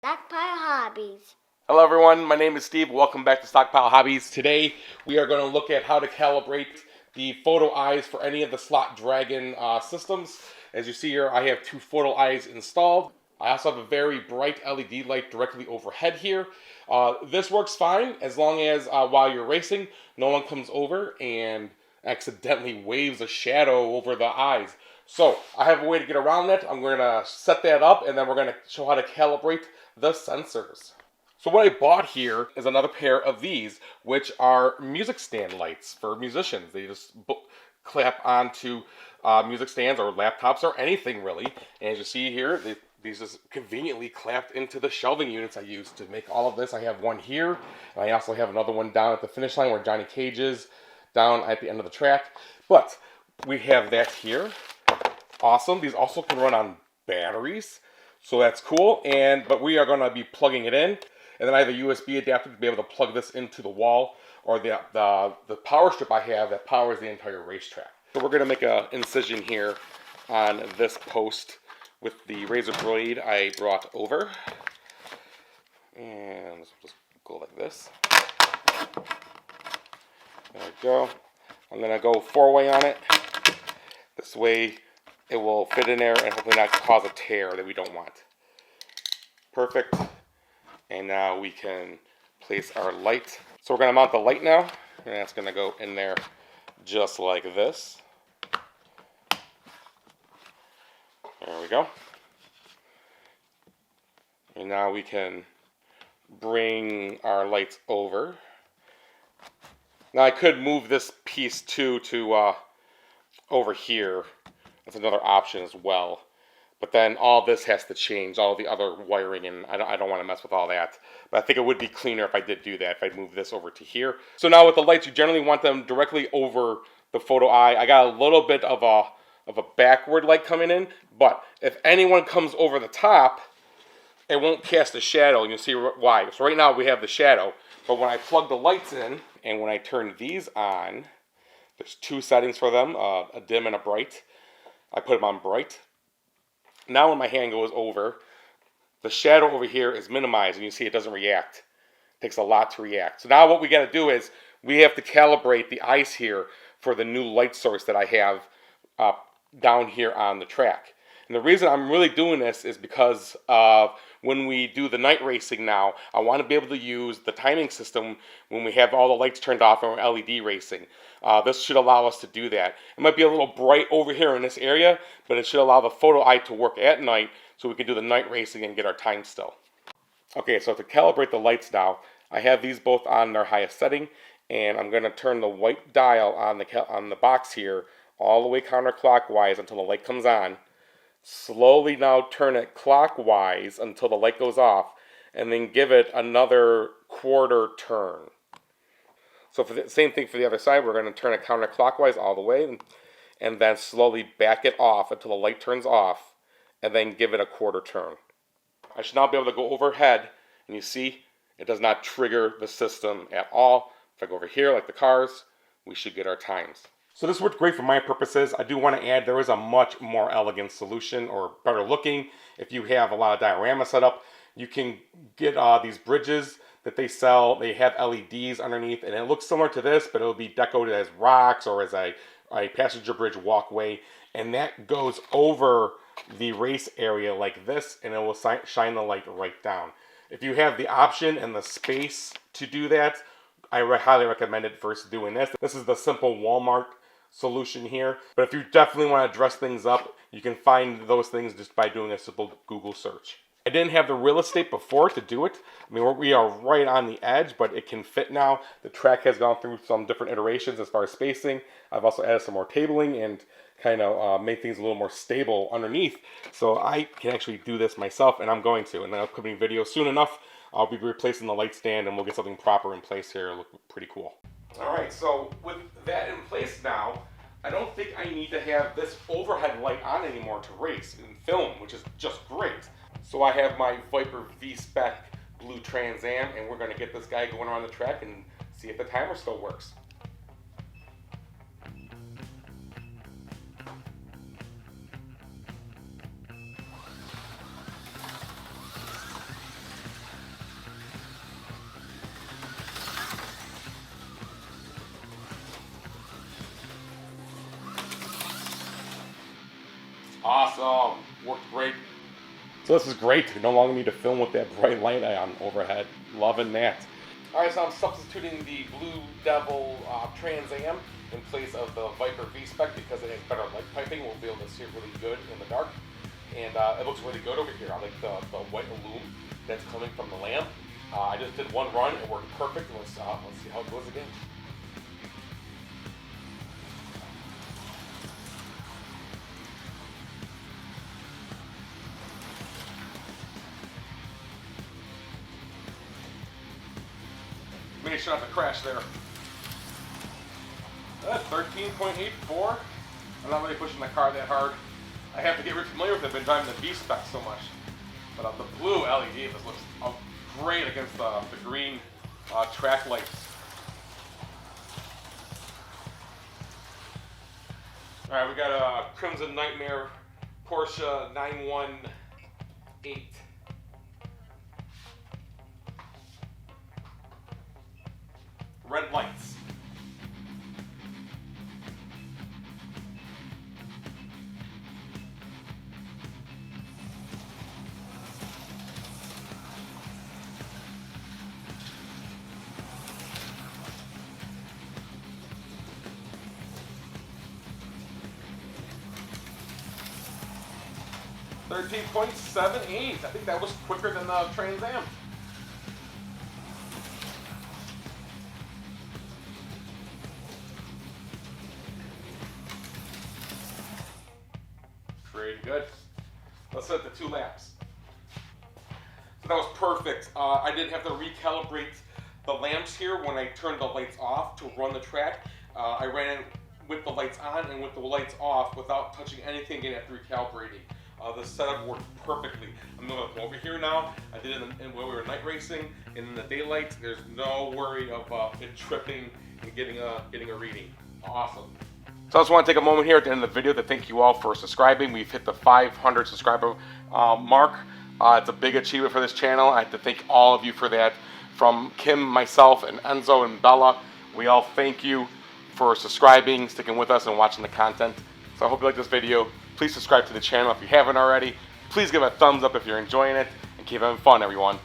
Stockpile Hobbies. Hello everyone, my name is Steve. Welcome back to Stockpile Hobbies. Today we are going to look at how to calibrate the photo eyes for any of the Slot Dragon systems. As you see here, I have two photo eyes installed. I also have a very bright LED light directly overhead here. This works fine as long as while you're racing, no one comes over and accidentally waves a shadow over the eyes. So I have a way to get around that. I'm going to set that up and then we're going to show how to calibrate the sensors. So what I bought here is another pair of these, which are music stand lights for musicians. They just clap onto music stands or laptops or anything really. And as you see here, these just conveniently clapped into the shelving units I used to make all of this. I have one here, and I also have another one down at the finish line where Johnny Cage is, down at the end of the track. But we have that here. Awesome. These also can run on batteries, so that's cool. But we are going to be plugging it in. And then I have a USB adapter to be able to plug this into the wall or the power strip I have that powers the entire racetrack. So we're going to make an incision here on this post with the razor blade I brought over. And this will just go like this. There we go. I'm going to go 4-way on it. This way it will fit in there and hopefully not cause a tear that we don't want. Perfect. And now we can place our light. So we're going to mount the light now, and that's going to go in there just like this. There we go. And now we can bring our lights over. Now I could move this piece too to over here. That's another option as well. But then all this has to change, all the other wiring, and I don't want to mess with all that. But I think it would be cleaner if I did do that, if I move this over to here. So now with the lights, you generally want them directly over the photo eye. I got a little bit of a backward light coming in, but if anyone comes over the top, it won't cast a shadow, and you'll see why. So right now we have the shadow, but when I plug the lights in, and when I turn these on, there's two settings for them, a dim and a bright. I put them on bright. Now when my hand goes over, the shadow over here is minimized, and you see it doesn't react. It takes a lot to react. So now what we got to do is we have to calibrate the eyes here for the new light source that I have down here on the track. And the reason I'm really doing this is because when we do the night racing now, I want to be able to use the timing system when we have all the lights turned off and we're LED racing. This should allow us to do that. It might be a little bright over here in this area, but it should allow the photo eye to work at night so we can do the night racing and get our time still. Okay, so to calibrate the lights now, I have these both on their highest setting, and I'm going to turn the white dial on the box here all the way counterclockwise until the light comes on. Slowly now turn it clockwise until the light goes off, and then give it another quarter turn. So for the same thing for the other side, we're going to turn it counterclockwise all the way, and then slowly back it off until the light turns off, and then give it a quarter turn. I should now be able to go overhead, and you see it does not trigger the system at all. If I go over here like the cars, we should get our times. So this worked great for my purposes. I do want to add there is a much more elegant solution, or better looking. If you have a lot of diorama set up, you can get these bridges that they sell. They have LEDs underneath, and it looks similar to this, but it'll be decorated as rocks or as a passenger bridge walkway, and that goes over the race area like this, and it will shine the light right down. If you have the option and the space to do that, I highly recommend it versus doing this. This is the simple Walmart solution here, but if you definitely want to dress things up, you can find those things just by doing a simple Google search. I didn't have the real estate before to do it. I mean, we are right on the edge, but it can fit now. The track has gone through some different iterations as far as spacing. I've also added some more tabling and kind of made things a little more stable underneath. So I can actually do this myself, and I'm going to. In an upcoming video soon enough, I'll be replacing the light stand, and we'll get something proper in place here. It'll look pretty cool. All right, so with that in place now, I don't think I need to have this overhead light on anymore to race and film, which is just great. So I have my Viper V-Spec blue Trans Am, and we're going to get this guy going around the track and see if the timer still works. Awesome. Worked great. So this is great. You no longer need to film with that bright light on overhead. Loving that. Alright, so I'm substituting the Blue Devil Trans Am in place of the Viper V-Spec because it has better light piping. We'll be able to see it really good in the dark. And it looks really good over here. I like the white illume that's coming from the lamp. I just did one run. It worked perfect. Let's see how it goes again. Made sure not to crash there. That's 13.84. I'm not really pushing the car that hard. I have to get really familiar with it. I've been driving the V-Spec so much. But the blue LED, this looks great against the green track lights. Alright, we got a Crimson Nightmare Porsche 918. Red lights. $13.78. I think that was quicker than the Trans Am. Pretty good. Let's set the 2 laps. So that was perfect. I didn't have to recalibrate the lamps here when I turned the lights off to run the track. I ran it with the lights on and with the lights off without touching anything again after recalibrating. The setup worked perfectly. I'm going to come over here now. I did it when we were night racing, and in the daylight, there's no worry of it tripping and getting a reading. Awesome. So I just want to take a moment here at the end of the video to thank you all for subscribing. We've hit the 500 subscriber mark. It's a big achievement for this channel. I have to thank all of you for that. From Kim, myself, and Enzo, and Bella, we all thank you for subscribing, sticking with us, and watching the content. So I hope you like this video. Please subscribe to the channel if you haven't already. Please give it a thumbs up if you're enjoying it, and keep having fun, everyone.